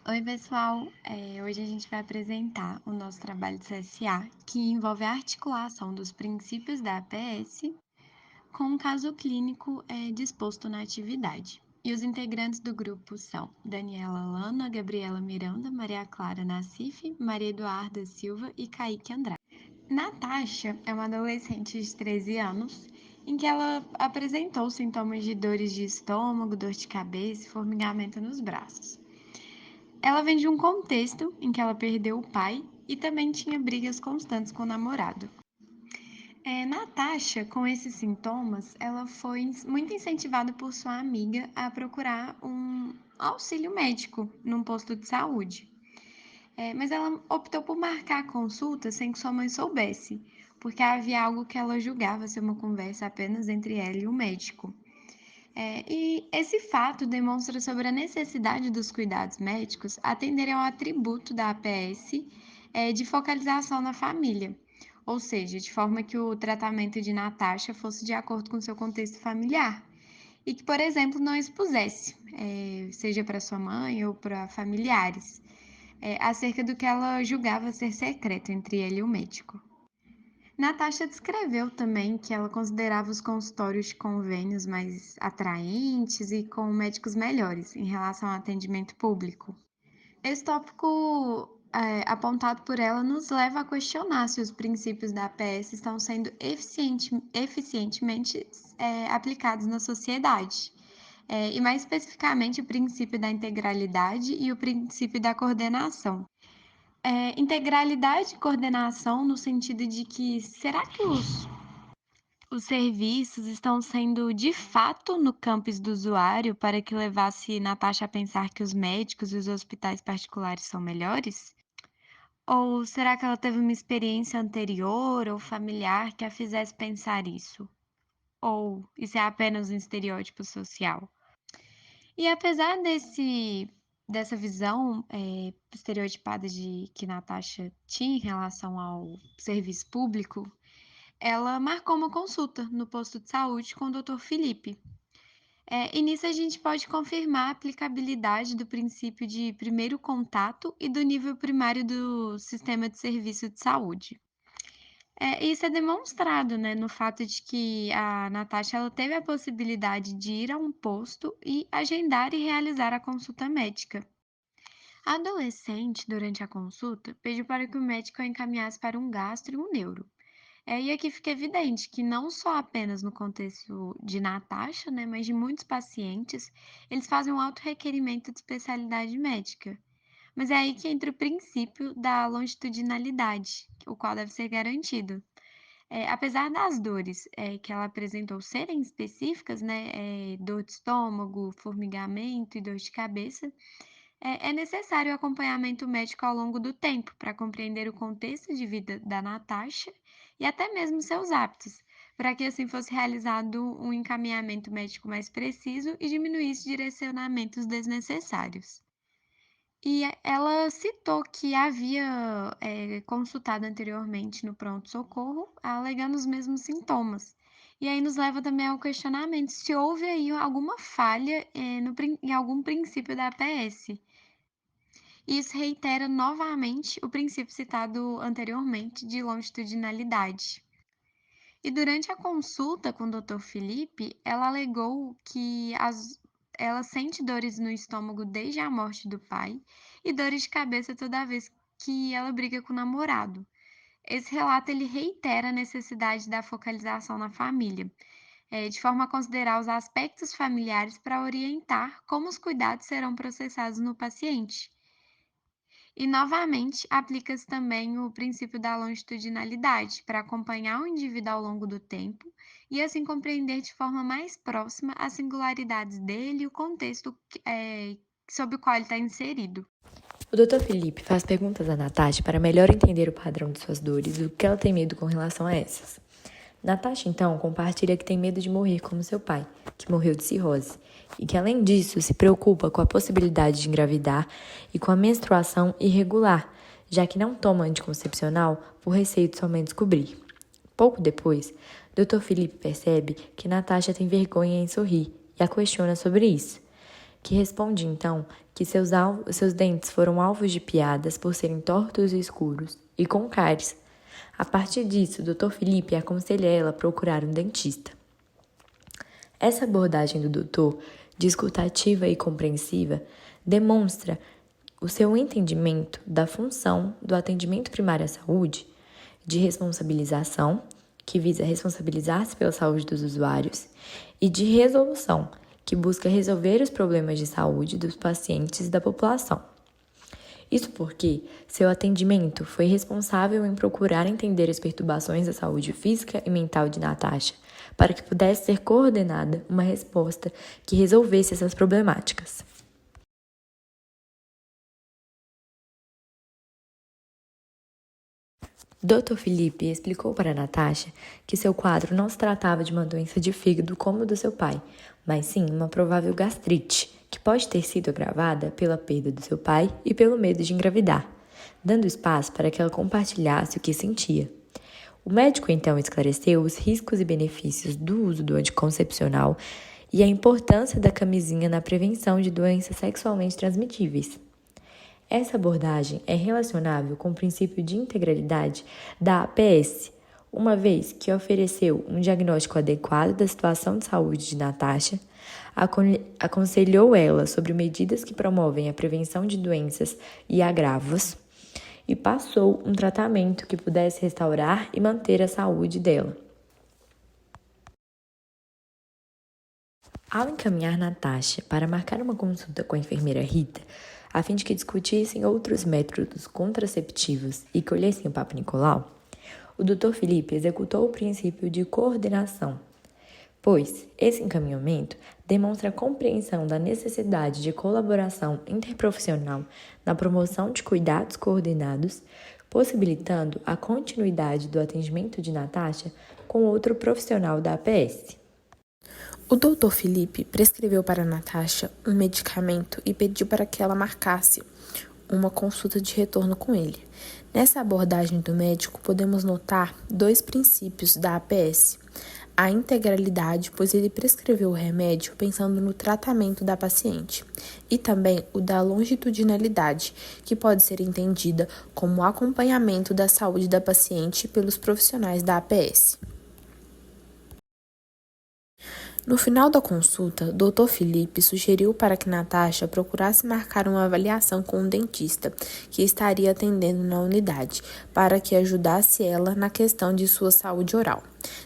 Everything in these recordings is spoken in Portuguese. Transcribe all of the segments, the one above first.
Oi, pessoal! Hoje a gente vai apresentar o nosso trabalho de CSA, que envolve a articulação dos princípios da APS com um caso clínico disposto na atividade. E os integrantes do grupo são Daniela Lana, Gabriela Miranda, Maria Clara Nassif, Maria Eduarda Silva e Kaique Andrade. Natasha é uma adolescente de 13 anos em que ela apresentou sintomas de dores de estômago, dor de cabeça e formigamento nos braços. Ela vem de um contexto em que ela perdeu o pai e também tinha brigas constantes com o namorado. Natasha, com esses sintomas, ela foi muito incentivada por sua amiga a procurar um auxílio médico num posto de saúde. Mas ela optou por marcar a consulta sem que sua mãe soubesse, porque havia algo que ela julgava ser uma conversa apenas entre ela e o médico. E esse fato demonstra sobre a necessidade dos cuidados médicos atenderem ao atributo da APS, de focalização na família, ou seja, de forma que o tratamento de Natasha fosse de acordo com seu contexto familiar e que, por exemplo, não expusesse, seja para sua mãe ou para familiares, acerca do que ela julgava ser secreto entre ele e o médico. Natasha descreveu também que ela considerava os consultórios de convênios mais atraentes e com médicos melhores em relação ao atendimento público. Esse tópico apontado por ela nos leva a questionar se os princípios da APS estão sendo eficientemente aplicados na sociedade. E mais especificamente o princípio da integralidade e o princípio da coordenação. Integralidade e coordenação no sentido de que será que os serviços estão sendo de fato no campus do usuário para que levasse Natasha a pensar que os médicos e os hospitais particulares são melhores? Ou será que ela teve uma experiência anterior ou familiar que a fizesse pensar isso? Ou isso é apenas um estereótipo social? E apesar dessa visão estereotipada de que Natasha tinha em relação ao serviço público, ela marcou uma consulta no posto de saúde com o Dr. Felipe. E nisso a gente pode confirmar a aplicabilidade do princípio de primeiro contato e do nível primário do sistema de serviço de saúde. Isso é demonstrado, né, no fato de que a Natasha ela teve a possibilidade de ir a um posto e agendar e realizar a consulta médica. A adolescente, durante a consulta, pediu para que o médico a encaminhasse para um gastro e um neuro. E aqui fica evidente que não só apenas no contexto de Natasha, né, mas de muitos pacientes, eles fazem um alto requerimento de especialidade médica. Mas é aí que entra o princípio da longitudinalidade, o qual deve ser garantido. Apesar das dores que ela apresentou serem específicas, né, dor de estômago, formigamento e dor de cabeça, é necessário acompanhamento médico ao longo do tempo para compreender o contexto de vida da Natasha e até mesmo seus hábitos, para que assim fosse realizado um encaminhamento médico mais preciso e diminuísse direcionamentos desnecessários. E ela citou que havia consultado anteriormente no pronto-socorro, alegando os mesmos sintomas. E aí nos leva também ao questionamento se houve aí alguma falha em algum princípio da APS. Isso reitera novamente o princípio citado anteriormente de longitudinalidade. E durante a consulta com o Dr. Felipe, ela alegou que ela sente dores no estômago desde a morte do pai e dores de cabeça toda vez que ela briga com o namorado. Esse relato ele reitera a necessidade da focalização na família, de forma a considerar os aspectos familiares para orientar como os cuidados serão processados no paciente. E, novamente, aplica-se também o princípio da longitudinalidade para acompanhar o indivíduo ao longo do tempo e, assim, compreender de forma mais próxima as singularidades dele e o contexto sob o qual ele está inserido. O Dr. Felipe faz perguntas a Natasha para melhor entender o padrão de suas dores e o que ela tem medo com relação a essas. Natasha, então, compartilha que tem medo de morrer como seu pai, que morreu de cirrose, e que, além disso, se preocupa com a possibilidade de engravidar e com a menstruação irregular, já que não toma anticoncepcional por receio de sua mãe descobrir. Pouco depois, Dr. Felipe percebe que Natasha tem vergonha em sorrir e a questiona sobre isso, que responde, então, que seus dentes foram alvos de piadas por serem tortos e escuros e com cáries. A partir disso, o Dr. Felipe aconselha ela a procurar um dentista. Essa abordagem do doutor, de escuta ativa e compreensiva, demonstra o seu entendimento da função do atendimento primário à saúde, de responsabilização, que visa responsabilizar-se pela saúde dos usuários, e de resolução, que busca resolver os problemas de saúde dos pacientes e da população. Isso porque seu atendimento foi responsável em procurar entender as perturbações da saúde física e mental de Natasha, para que pudesse ser coordenada uma resposta que resolvesse essas problemáticas. Dr. Felipe explicou para Natasha que seu quadro não se tratava de uma doença de fígado como o do seu pai, mas sim uma provável gastrite, que pode ter sido agravada pela perda do seu pai e pelo medo de engravidar, dando espaço para que ela compartilhasse o que sentia. O médico então esclareceu os riscos e benefícios do uso do anticoncepcional e a importância da camisinha na prevenção de doenças sexualmente transmitíveis. Essa abordagem é relacionável com o princípio de integralidade da APS, uma vez que ofereceu um diagnóstico adequado da situação de saúde de Natasha, aconselhou ela sobre medidas que promovem a prevenção de doenças e agravos, e passou um tratamento que pudesse restaurar e manter a saúde dela. Ao encaminhar Natasha para marcar uma consulta com a enfermeira Rita, a fim de que discutissem outros métodos contraceptivos e colhessem o Papa Nicolau, o Dr. Felipe executou o princípio de coordenação, pois esse encaminhamento demonstra a compreensão da necessidade de colaboração interprofissional na promoção de cuidados coordenados, possibilitando a continuidade do atendimento de Natasha com outro profissional da APS. O Dr. Felipe prescreveu para Natasha um medicamento e pediu para que ela marcasse uma consulta de retorno com ele. Nessa abordagem do médico, podemos notar dois princípios da APS. A integralidade, pois ele prescreveu o remédio pensando no tratamento da paciente, e também o da longitudinalidade, que pode ser entendida como o acompanhamento da saúde da paciente pelos profissionais da APS. No final da consulta, Dr. Felipe sugeriu para que Natasha procurasse marcar uma avaliação com um dentista que estaria atendendo na unidade, para que ajudasse ela na questão de sua saúde oral.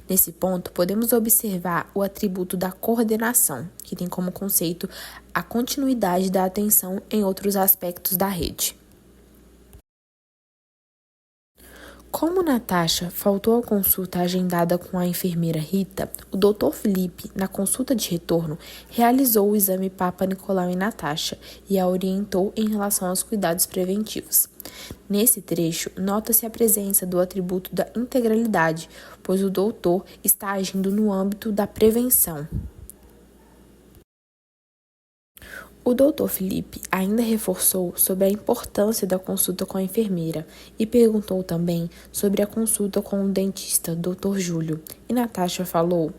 Nesse ponto, podemos observar o atributo da coordenação, que tem como conceito a continuidade da atenção em outros aspectos da rede. Como Natasha faltou à consulta agendada com a enfermeira Rita, o Dr. Felipe, na consulta de retorno, realizou o exame Papa Nicolau em Natasha e a orientou em relação aos cuidados preventivos. Nesse trecho, nota-se a presença do atributo da integralidade, pois o doutor está agindo no âmbito da prevenção. O Dr. Felipe ainda reforçou sobre a importância da consulta com a enfermeira e perguntou também sobre a consulta com o dentista, Dr. Júlio, e Natasha falou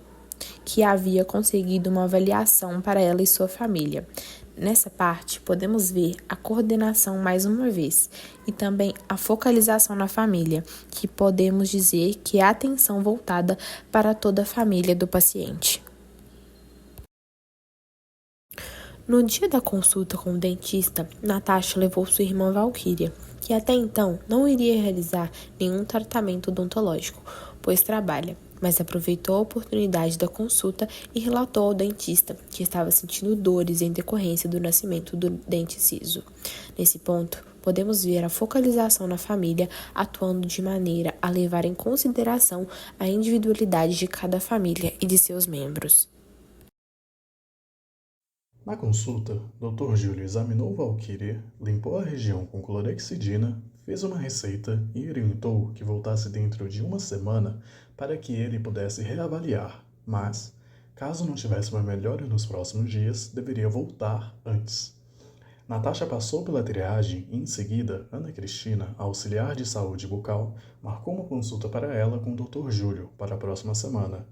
que havia conseguido uma avaliação para ela e sua família. Nessa parte, podemos ver a coordenação mais uma vez e também a focalização na família, que podemos dizer que é a atenção voltada para toda a família do paciente. No dia da consulta com o dentista, Natasha levou sua irmã Valquíria, que até então não iria realizar nenhum tratamento odontológico, pois trabalha, mas aproveitou a oportunidade da consulta e relatou ao dentista que estava sentindo dores em decorrência do nascimento do dente ciso. Nesse ponto, podemos ver a focalização na família atuando de maneira a levar em consideração a individualidade de cada família e de seus membros. Na consulta, Dr. Júlio examinou Valquíria, limpou a região com clorexidina, fez uma receita e orientou que voltasse dentro de uma semana para que ele pudesse reavaliar, mas, caso não tivesse uma melhora nos próximos dias, deveria voltar antes. Natasha passou pela triagem e, em seguida, Ana Cristina, auxiliar de saúde bucal, marcou uma consulta para ela com o Dr. Júlio para a próxima semana.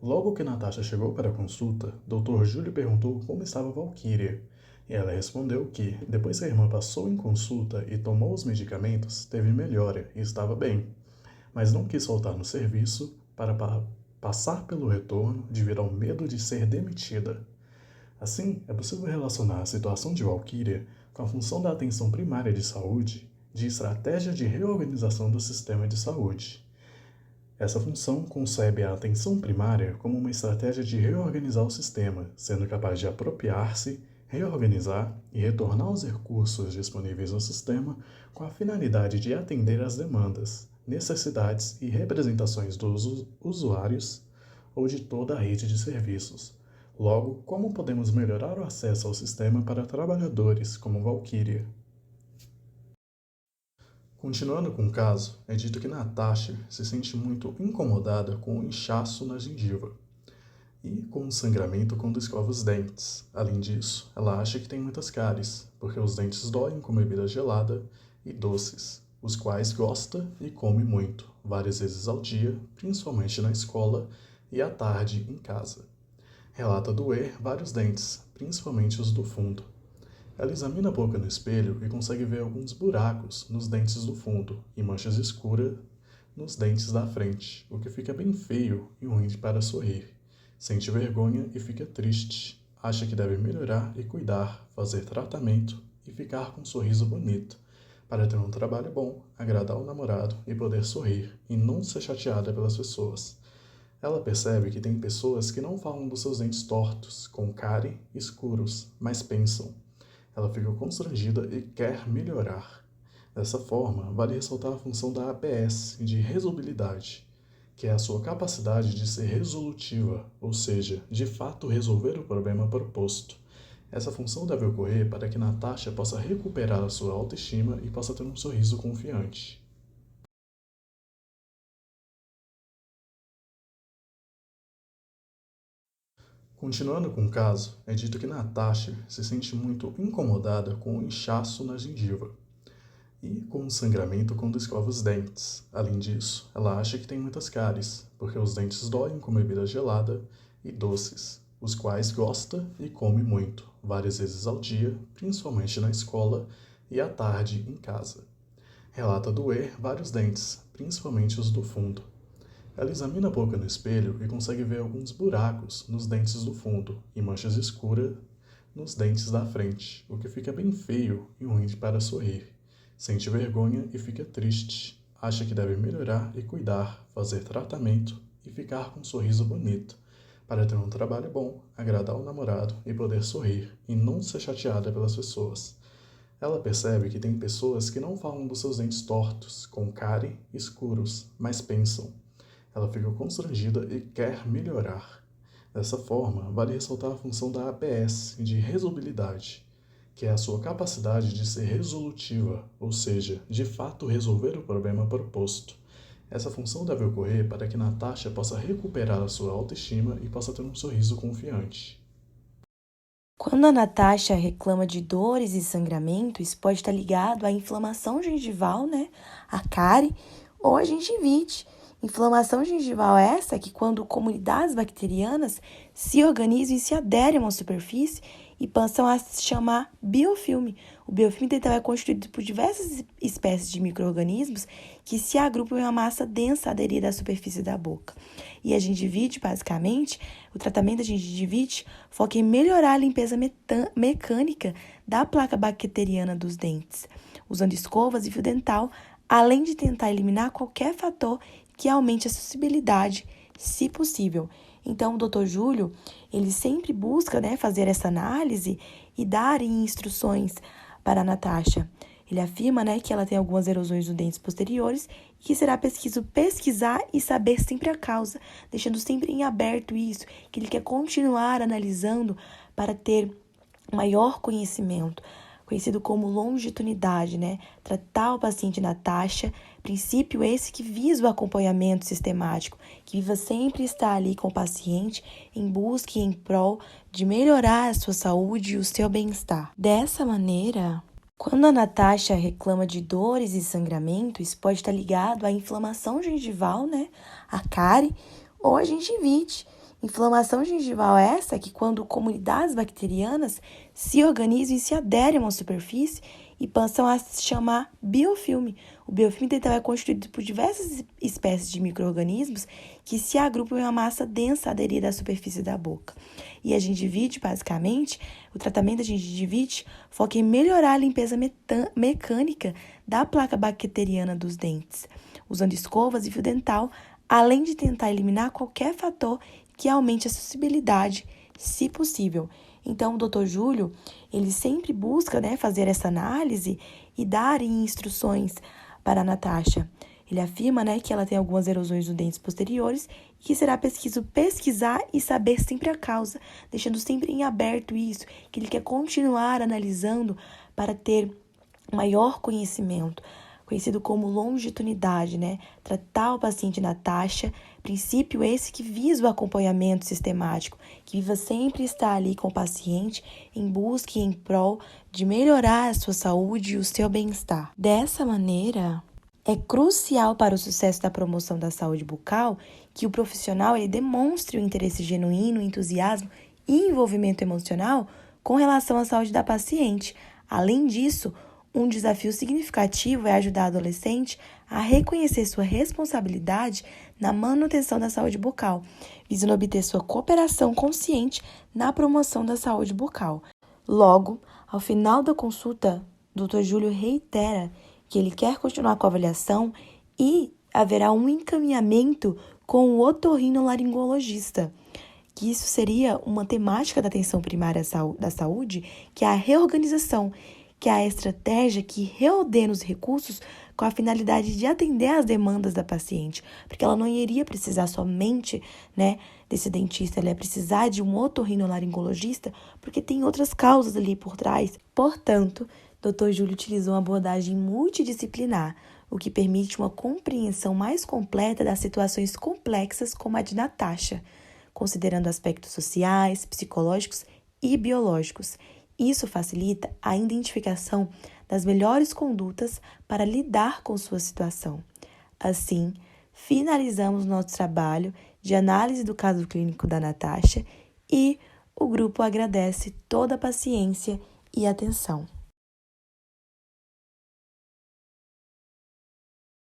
Logo que Natasha chegou para a consulta, Dr. Júlio perguntou como estava Valquíria, Ela respondeu que, depois que a irmã passou em consulta e tomou os medicamentos, teve melhora e estava bem, mas não quis voltar no serviço para passar pelo retorno devido ao medo de ser demitida. Assim, é possível relacionar a situação de Valquíria com a função da atenção primária de saúde de estratégia de reorganização do sistema de saúde. Essa função concebe a atenção primária como uma estratégia de reorganizar o sistema, sendo capaz de apropriar-se, reorganizar e retornar os recursos disponíveis no sistema com a finalidade de atender às demandas, necessidades e representações dos usuários ou de toda a rede de serviços. Logo, como podemos melhorar o acesso ao sistema para trabalhadores como Valquíria? Continuando com o caso, é dito que Natasha se sente muito incomodada com o inchaço na gengiva e com o sangramento quando escova os dentes. Além disso, ela acha que tem muitas cáries, porque os dentes doem com bebida gelada e doces, os quais gosta e come muito, várias vezes ao dia, principalmente na escola e à tarde em casa. Relata doer vários dentes, principalmente os do fundo. Ela examina a boca no espelho e consegue ver alguns buracos nos dentes do fundo e manchas escuras nos dentes da frente, o que fica bem feio e ruim para sorrir. Sente vergonha e fica triste. Acha que deve melhorar e cuidar, fazer tratamento e ficar com um sorriso bonito, para ter um trabalho bom, agradar o namorado e poder sorrir e não ser chateada pelas pessoas. Ela percebe que tem pessoas que não falam dos seus dentes tortos, com cárie, escuros, mas pensam. Ela fica constrangida e quer melhorar. Dessa forma, vale ressaltar a função da APS de resolubilidade, que é a sua capacidade de ser resolutiva, ou seja, de fato resolver o problema proposto. Essa função deve ocorrer para que Natasha possa recuperar a sua autoestima e possa ter um sorriso confiante. Continuando com o caso, é dito que Natasha se sente muito incomodada com o inchaço na gengiva e com o sangramento quando escova os dentes. Além disso, ela acha que tem muitas cáries, porque os dentes doem com bebida gelada e doces, os quais gosta e come muito, várias vezes ao dia, principalmente na escola e à tarde em casa. Relata doer vários dentes, principalmente os do fundo. Ela examina a boca no espelho e consegue ver alguns buracos nos dentes do fundo e manchas escuras nos dentes da frente, o que fica bem feio e ruim para sorrir. Sente vergonha e fica triste. Acha que deve melhorar e cuidar, fazer tratamento e ficar com um sorriso bonito, para ter um trabalho bom, agradar o namorado e poder sorrir e não ser chateada pelas pessoas. Ela percebe que tem pessoas que não falam dos seus dentes tortos, com cárie, escuros, mas pensam. Ela fica constrangida e quer melhorar. Dessa forma, vale ressaltar a função da APS de resolubilidade, que é a sua capacidade de ser resolutiva, ou seja, de fato resolver o problema proposto. Essa função deve ocorrer para que Natasha possa recuperar a sua autoestima e possa ter um sorriso confiante. Quando a Natasha reclama de dores e sangramento, isso pode estar ligado à inflamação gengival, a cárie ou a gengivite. Inflamação gengival é essa que quando comunidades bacterianas se organizam e se aderem a uma superfície e passam a se chamar biofilme. O biofilme é constituído por diversas espécies de micro-organismos que se agrupam em uma massa densa aderida à superfície da boca. E a gengivite, basicamente, o tratamento da gengivite foca em melhorar a limpeza mecânica da placa bacteriana dos dentes, usando escovas e fio dental, além de tentar eliminar qualquer fator que aumente a sensibilidade, se possível. Então, o Dr. Júlio, ele sempre busca, fazer essa análise e dar instruções para a Natasha. Ele afirma, que ela tem algumas erosões nos dentes posteriores e que será preciso pesquisar e saber sempre a causa, deixando sempre em aberto isso, que ele quer continuar analisando para ter maior conhecimento, conhecido como longitudinalidade, Tratar o paciente Natasha, princípio esse que visa o acompanhamento sistemático, que viva sempre estar ali com o paciente em busca e em prol de melhorar a sua saúde e o seu bem-estar. Dessa maneira, quando a Natasha reclama de dores e sangramento, isso pode estar ligado à inflamação gengival, a cárie ou a gengivite. Inflamação gengival é essa que quando comunidades bacterianas se organizam e se aderem a uma superfície e passam a se chamar biofilme. O biofilme então é constituído por diversas espécies de micro-organismos que se agrupam em uma massa densa aderida à superfície da boca. E a gengivite, basicamente, o tratamento da gengivite foca em melhorar a limpeza mecânica da placa bacteriana dos dentes, usando escovas e fio dental, além de tentar eliminar qualquer fator que aumente a sensibilidade, se possível. Então, o Dr. Júlio, ele sempre busca, fazer essa análise e dar instruções para a Natasha. Ele afirma, que ela tem algumas erosões nos dentes posteriores e que será preciso pesquisar e saber sempre a causa, deixando sempre em aberto isso, que ele quer continuar analisando para ter maior conhecimento, conhecido como longitudinalidade, Tratar o paciente Natasha, princípio esse que visa o acompanhamento sistemático, que viva sempre estar ali com o paciente em busca e em prol de melhorar a sua saúde e o seu bem-estar. Dessa maneira, é crucial para o sucesso da promoção da saúde bucal que o profissional ele demonstre o interesse genuíno, entusiasmo e envolvimento emocional com relação à saúde da paciente. Além disso, um desafio significativo é ajudar a adolescente a reconhecer sua responsabilidade na manutenção da saúde bucal, visando obter sua cooperação consciente na promoção da saúde bucal. Logo, ao final da consulta, o Dr. Júlio reitera que ele quer continuar com a avaliação e haverá um encaminhamento com o otorrinolaringologista, que isso seria uma temática da atenção primária da saúde, que é a reorganização, que é a estratégia que reordena os recursos com a finalidade de atender às demandas da paciente, porque ela não iria precisar somente, desse dentista, ela ia precisar de um otorrinolaringologista, porque tem outras causas ali por trás. Portanto, Dr. Júlio utilizou uma abordagem multidisciplinar, o que permite uma compreensão mais completa das situações complexas como a de Natasha, considerando aspectos sociais, psicológicos e biológicos. Isso facilita a identificação das melhores condutas para lidar com sua situação. Assim, finalizamos nosso trabalho de análise do caso clínico da Natasha e o grupo agradece toda a paciência e atenção.